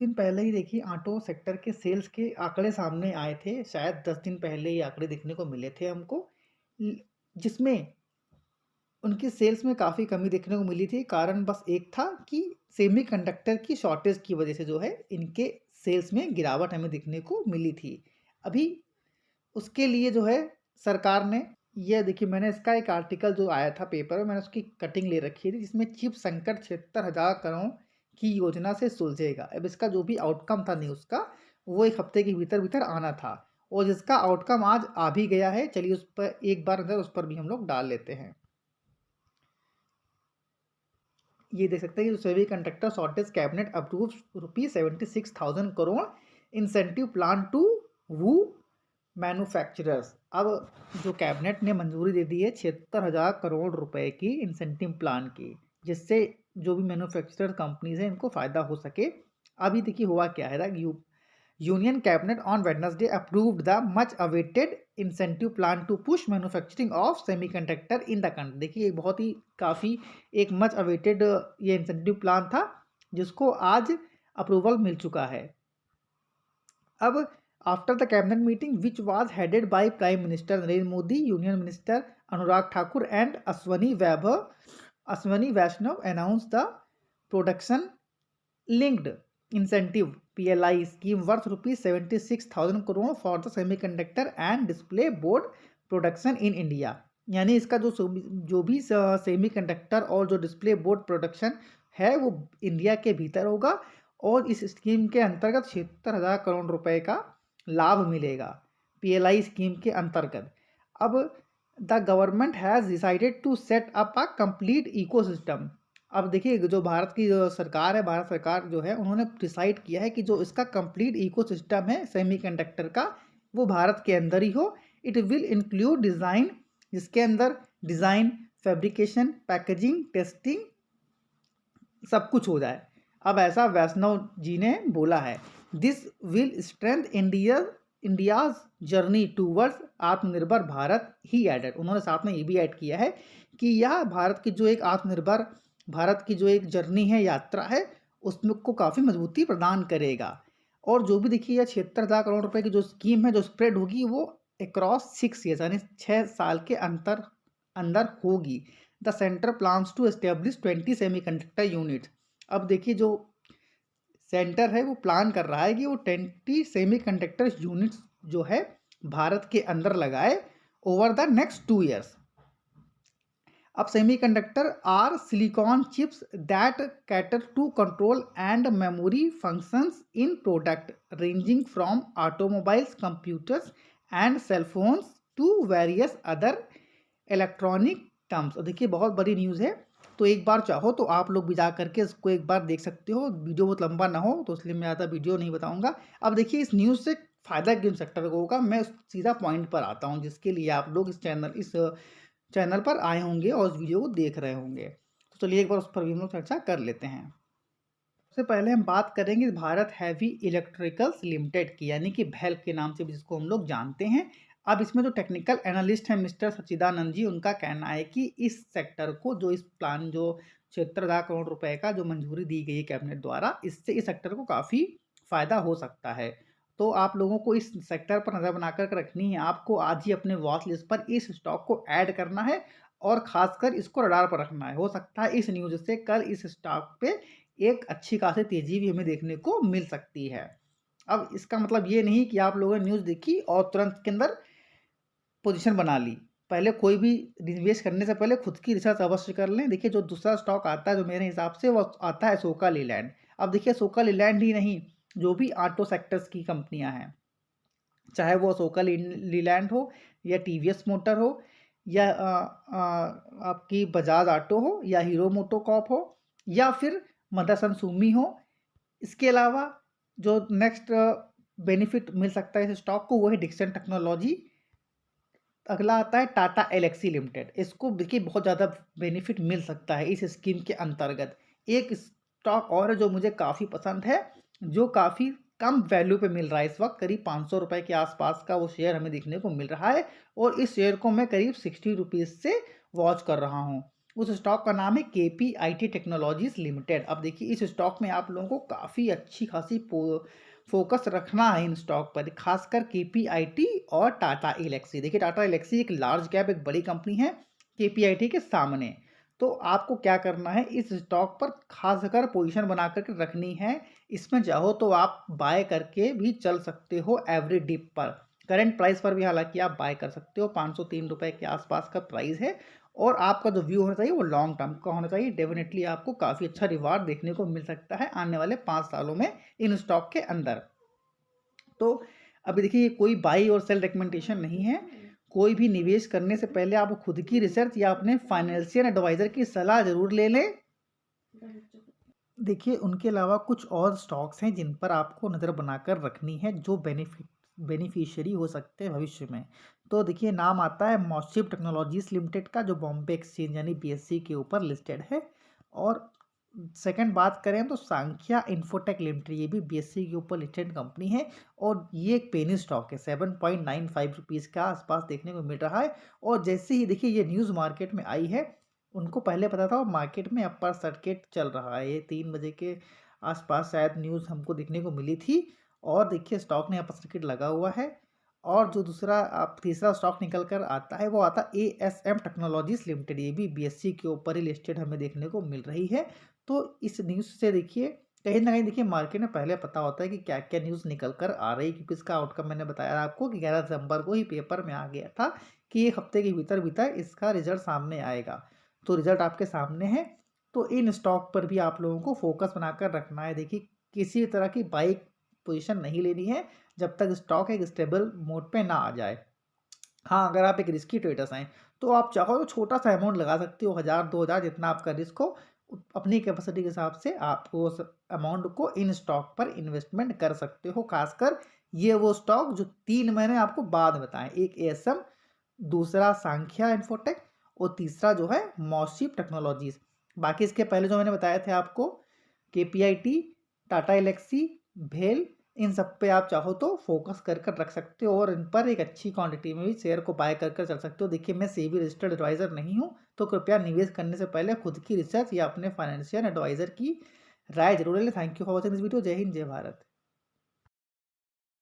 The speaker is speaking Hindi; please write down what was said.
दिन पहले ही देखिए ऑटो सेक्टर के सेल्स के आंकड़े सामने आए थे। शायद 10 दिन पहले ये आंकड़े देखने को मिले थे हमको। ल जिसमें उनकी सेल्स में काफ़ी कमी देखने को मिली थी। कारण बस एक था कि सेमीकंडक्टर की शॉर्टेज की वज़ह से जो है इनके सेल्स में गिरावट हमें देखने को मिली थी। अभी उसके लिए जो है सरकार ने ये देखिए, मैंने इसका एक आर्टिकल जो आया था पेपर में, मैंने उसकी कटिंग ले रखी थी जिसमें चिप संकट 76,000 करोड़ की योजना से सुलझेगा। अब इसका जो भी आउटकम था न्यूज़ का, वो 1 हफ्ते के भीतर-भीतर आना था और जिसका आउटकम आज आ भी गया है। चलिए उस पर एक बार नज़र उस पर भी हम लोग डाल लेते हैं। ये देख सकते हैं कि semiconductor shortage cabinet approves ₹76,000 crore incentive plan to woo manufacturers. अब जो कैबिनेट ने मंजूरी दे दी है 76,000 करोड़ रुपए की इंसेंटिव प्लान की, जिससे जो भी मैन्युफैक्चरर कंपनीज हैं इनको फ़ायदा हो सके। अभी देखिए हुआ क्या है ना, Union Cabinet on Wednesday approved the much awaited incentive plan to push manufacturing of semiconductor in the country। देखिए बहुत ही काफ़ी एक मच अवेटेड ये इंसेंटिव प्लान था जिसको आज अप्रूवल मिल चुका है। अब after the cabinet meeting which was headed by prime minister Narendra Modi, union minister Anurag Thakur and Ashwini Vaishnaw announce the production linked incentive PLI scheme worth ₹76,000 crore for the semiconductor and display board production in India. यानी इसका जो भी सेमीकंडक्टर और जो डिस्प्ले बोर्ड प्रोडक्शन है वो इंडिया के भीतर होगा और इस स्कीम के अंतर्गत 76,000 करोड़ रुपए का लाभ मिलेगा PLI स्कीम के अंतर्गत। अब the government has decided to set up a complete ecosystem. अब देखिए जो भारत की जो सरकार है, भारत सरकार जो है उन्होंने डिसाइड किया है कि जो इसका कंप्लीट इकोसिस्टम है सेमीकंडक्टर का, वो भारत के अंदर ही हो। इट विल इंक्लूड डिज़ाइन, जिसके अंदर डिज़ाइन, फैब्रिकेशन, पैकेजिंग, टेस्टिंग सब कुछ हो जाए। अब ऐसा वैष्णव जी ने बोला है। This will strength India's journey towards आत्मनिर्भर भारत, ही एडेड। उन्होंने साथ में ये भी ऐड किया है कि यह भारत की जो एक आत्मनिर्भर भारत की जो एक जर्नी है, यात्रा है, उसमें को काफ़ी मजबूती प्रदान करेगा। और जो भी देखिए यह 76,000 करोड़ रुपए की जो स्कीम है जो स्प्रेड होगी वो अक्रॉस 6 ईयर्स यानी 6 साल के अंदर होगी। The centre plans to establish 20 semiconductor units. अब देखिए जो सेंटर है वो प्लान कर रहा है कि वो 20 सेमीकंडक्टर यूनिट्स जो है भारत के अंदर लगाए ओवर द नेक्स्ट 2 ईयर्स। अब semiconductor are silicon chips that cater to control and memory functions in product ranging from automobiles, computers and cellphones to various other electronic terms. देखिए बहुत बड़ी न्यूज़ है, तो एक बार चाहो तो आप लोग भी जा करके इसको एक बार देख सकते हो। वीडियो बहुत लंबा ना हो तो इसलिए मैं ज़्यादा वीडियो नहीं बताऊंगा। अब देखिए इस न्यूज़ से फ़ायदा किन सेक्टर को होगा, मैं सीधा पॉइंट पर आता हूँ जिसके लिए आप लोग इस चैनल पर आए होंगे और उस वीडियो को देख रहे होंगे। तो चलिए एक बार उस पर भी हम लोग चर्चा कर लेते हैं। सबसे पहले हम बात करेंगे भारत हैवी इलेक्ट्रिकल्स लिमिटेड की, यानी कि भैल के नाम से भी जिसको हम लोग जानते हैं। अब इसमें जो टेक्निकल एनालिस्ट हैं मिस्टर सच्चिदानंद जी, उनका कहना है कि इस सेक्टर को जो इस प्लान जो 76,000 करोड़ रुपए का जो मंजूरी दी गई है कैबिनेट द्वारा, इससे इस सेक्टर को काफ़ी फ़ायदा हो सकता है। तो आप लोगों को इस सेक्टर पर नज़र बनाकर रखनी है। आपको आज ही अपने वॉच लिस्ट पर इस स्टॉक को ऐड करना है और ख़ासकर इसको रडार पर रखना है। हो सकता है इस न्यूज़ से कल इस स्टॉक पे एक अच्छी खासी तेज़ी भी हमें देखने को मिल सकती है। अब इसका मतलब ये नहीं कि आप लोगों ने न्यूज़ देखी और तुरंत के अंदर पोजीशन बना ली। पहले कोई भी निवेश करने से पहले खुद की रिसर्च अवश्य कर लें। देखिए जो दूसरा स्टॉक आता है जो मेरे हिसाब से वो आता है अशोका लीलैंड। अब देखिए अशोका लीलैंड ही नहीं, जो भी ऑटो सेक्टर्स की कंपनियां हैं, चाहे वो अशोका लीलैंड हो या टीवीएस मोटर हो या आपकी बजाज ऑटो हो या हीरो मोटोकॉर्प हो या फिर मदरसन सुमी हो। इसके अलावा जो नेक्स्ट बेनिफिट मिल सकता है इस स्टॉक को वो है डिक्सन टेक्नोलॉजी। अगला आता है टाटा एलेक्सी लिमिटेड। इसको देखिए बहुत ज़्यादा बेनिफिट मिल सकता है इस स्कीम के अंतर्गत। एक स्टॉक और है जो मुझे काफ़ी पसंद है, जो काफ़ी कम वैल्यू पे मिल रहा है इस वक्त, करीब 500 रुपये के आसपास का वो शेयर हमें देखने को मिल रहा है और इस शेयर को मैं करीब 60 रुपीज़ से वॉच कर रहा हूँ। उस स्टॉक का नाम है KPIT टेक्नोलॉजीज लिमिटेड। अब देखिए इस स्टॉक में आप लोगों को काफ़ी अच्छी खासी फोकस रखना है इन स्टॉक पर, खासकर KPIT और टाटा एलेक्सी। देखिए टाटा एलेक्सी एक लार्ज कैप, एक बड़ी कंपनी है KPIT के सामने। तो आपको क्या करना है, इस स्टॉक पर खासकर पोजीशन बना करके रखनी है। इसमें चाहो तो आप बाय करके भी चल सकते हो एवरी डिप पर। करंट प्राइस पर भी हालांकि आप बाय कर सकते हो, 503 रुपए के आसपास का प्राइस है। और आपका जो व्यू होना चाहिए वो लॉन्ग टर्म का होना चाहिए। डेफिनेटली आपको काफ़ी अच्छा रिवार्ड देखने को मिल सकता है आने वाले 5 सालों में इन स्टॉक के अंदर। तो अभी देखिए कोई बाई और सेल रिकमेंडेशन नहीं है। कोई भी निवेश करने से पहले आप खुद की रिसर्च या अपने फाइनेंशियल एडवाइजर की सलाह जरूर ले लें। देखिए उनके अलावा कुछ और स्टॉक्स हैं जिन पर आपको नज़र बनाकर रखनी है, जो बेनिफिशियरी हो सकते हैं भविष्य में। तो देखिए नाम आता है मॉसिप टेक्नोलॉजीज लिमिटेड का, जो बॉम्बे एक्सचेंज यानी BSE के ऊपर लिस्टेड है। और सेकंड बात करें तो सांख्या इन्फोटेक लिमिटेड, ये भी BSE के ऊपर लिस्टेड कंपनी है। और ये एक पेनी स्टॉक है, 7.95 रुपीज़ के आसपास देखने को मिल रहा है। और जैसे ही देखिए ये न्यूज़ मार्केट में आई है, उनको पहले पता था मार्केट में अपर सर्किट चल रहा है। ये 3 बजे के आसपास शायद न्यूज़ हमको देखने को मिली थी। और देखिए स्टॉक ने अपर सर्किट लगा हुआ है। और जो दूसरा आप तीसरा स्टॉक निकल कर आता है वो आता ASM टेक्नोलॉजीज लिमिटेड, ये भी BSE के ऊपर ही लिस्टेड हमें देखने को मिल रही है। तो इस न्यूज़ से देखिए कहीं ना कहीं देखिए मार्केट में पहले पता होता है कि क्या क्या न्यूज़ निकल कर आ रही है, क्योंकि इसका आउटकम मैंने बताया आपको कि 11 दिसंबर को ही पेपर में आ गया था कि एक हफ्ते के भीतर भीतर इसका रिजल्ट सामने आएगा। तो रिजल्ट आपके सामने है। तो इन स्टॉक पर भी आप लोगों को फोकस बनाकर रखना है। देखिए किसी तरह की बाइक पोजीशन नहीं लेनी है जब तक स्टॉक एक स्टेबल मोड पे ना आ जाए। हाँ, अगर आप एक रिस्की ट्रेडर्स हैं तो आप चाहो तो छोटा सा अमाउंट लगा सकते हो, 1000-2000 जितना आपका रिस्क हो। अपनी कैपेसिटी के हिसाब से आप उस अमाउंट को इन स्टॉक पर इन्वेस्टमेंट कर सकते हो। खासकर ये वो स्टॉक जो 3 महीने आपको बाद बताएं, एक ASM, दूसरा सांख्या इन्फोटेक और तीसरा जो है मॉसिप टेक्नोलॉजीज। बाकी इसके पहले जो मैंने बताए थे आपको, KPIT, टाटा एलेक्सी, भेल, इन सब पे आप चाहो तो फोकस कर कर रख सकते हो और इन पर एक अच्छी क्वांटिटी में भी शेयर को बाय कर कर चल सकते हो। देखिए मैं सेबी रजिस्टर्ड एडवाइजर नहीं हूँ, तो कृपया निवेश करने से पहले खुद की रिसर्च या अपने फाइनेंशियल एडवाइजर की राय जरूर ले। Thank you for watching this video. जय हिंद, जय भारत।